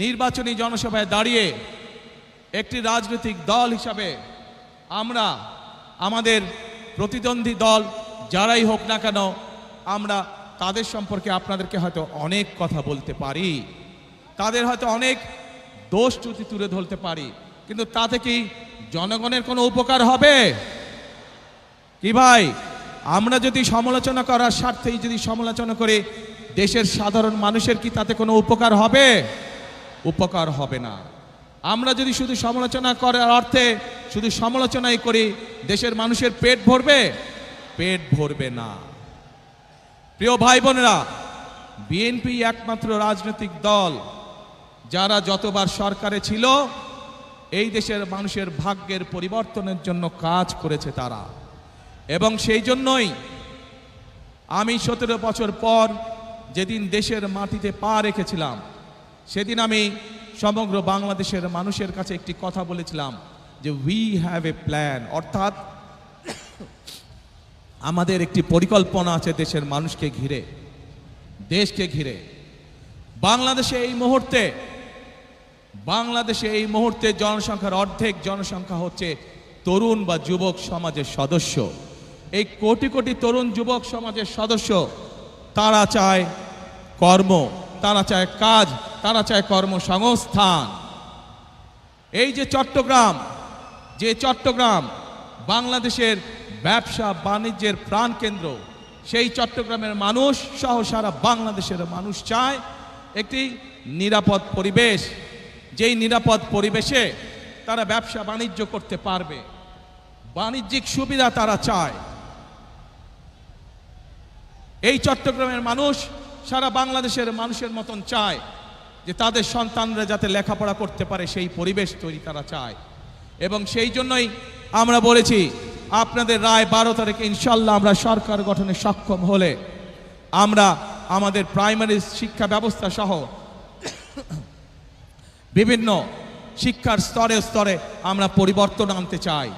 নির্বাচনী জনসভায় দাঁড়িয়ে একটি রাজনৈতিক দল হিসাবে আমরা আমাদের প্রতিদ্বন্দ্বী দল যারাই হোক না কেন আমরা তাদের সম্পর্কে আপনাদেরকে হয়তো অনেক কথা বলতে পারি, তাদের হয়তো অনেক দোষ ত্রুটি তুলে ধরতে পারি, কিন্তু তাতে কি জনগণের কোনো উপকার হবে কি ভাই? আমরা যদি সমালোচনা করার স্বার্থেই যদি সমালোচনা করে দেশের সাধারণ মানুষের কি তাতে কোনো উপকার হবে? উপকার হবে না। আমরা যদি শুধু সমালোচনা করার অর্থে শুধু সমালোচনাই করি, দেশের মানুষের পেট ভরবে? পেট ভরবে না। প্রিয় ভাই বোনেরা, বিএনপি একমাত্র রাজনৈতিক দল যারা যতবার সরকারে ছিল এই দেশের মানুষের ভাগ্যের পরিবর্তনের জন্য কাজ করেছে তারা, এবং সেই জন্যই আমি 17 বছর পর যেদিন দেশের মাটিতে পা রেখেছিলাম সেদিন আমি সমগ্র বাংলাদেশের মানুষের কাছে একটি কথা বলেছিলাম যে উই হ্যাভ এ প্ল্যান, অর্থাৎ আমাদের একটি পরিকল্পনা আছে দেশের মানুষকে ঘিরে, দেশকে ঘিরে। বাংলাদেশে এই মুহূর্তে জনসংখ্যার অর্ধেক জনসংখ্যা হচ্ছে তরুণ বা যুবক সমাজের সদস্য। এই কোটি কোটি তরুণ যুবক সমাজের সদস্য তারা চায় কর্ম, তারা চায় কাজ, তারা চায় কর্মসংস্থান। এই যে চট্টগ্রাম বাংলাদেশের ব্যবসা বাণিজ্যের প্রাণকেন্দ্র, সেই চট্টগ্রামের মানুষ সহ সারা বাংলাদেশের মানুষ চায় একটি নিরাপদ পরিবেশ, যেই নিরাপদ পরিবেশে তারা ব্যবসা বাণিজ্য করতে পারবে, বাণিজ্যিক সুবিধা তারা চায়। এই চট্টগ্রামের মানুষ সারা বাংলাদেশের মানুষের মতন চায় যে তাদের সন্তানরা যাতে লেখাপড়া করতে পারে, সেই পরিবেশ তৈরি তারা চায়। এবং সেই জন্যই আমরা বলেছি আপনাদের রায় 12 তারিখে ইনশাল্লাহ আমরা সরকার গঠনে সক্ষম হলে আমরা আমাদের প্রাইমারি শিক্ষা ব্যবস্থা সহ বিভিন্ন শিক্ষার স্তরে স্তরে আমরা পরিবর্তন আনতে চাই,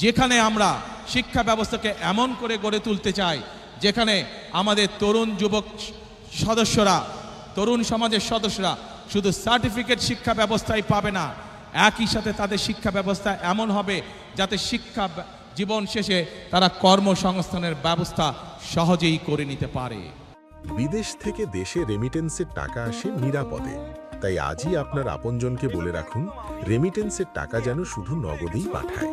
যেখানে আমরা শিক্ষা ব্যবস্থাকে এমন করে গড়ে তুলতে চাই যেখানে আমাদের তরুণ যুবক সদস্যরা, তরুণ সমাজের সদস্যরা শুধু সার্টিফিকেট শিক্ষা ব্যবস্থাই পাবে না, একই সাথে তাদের শিক্ষা ব্যবস্থা এমন হবে যাতে শিক্ষা জীবন শেষে তারা কর্মসংস্থানের ব্যবস্থা সহজেই করে নিতে পারে। বিদেশ থেকে দেশে রেমিটেন্সের টাকা আসে নিরাপদে, তাই আজই আপনার আপনজনকে বলে রাখুন রেমিটেন্সের টাকা যেন শুধু নগদেই পাঠায়।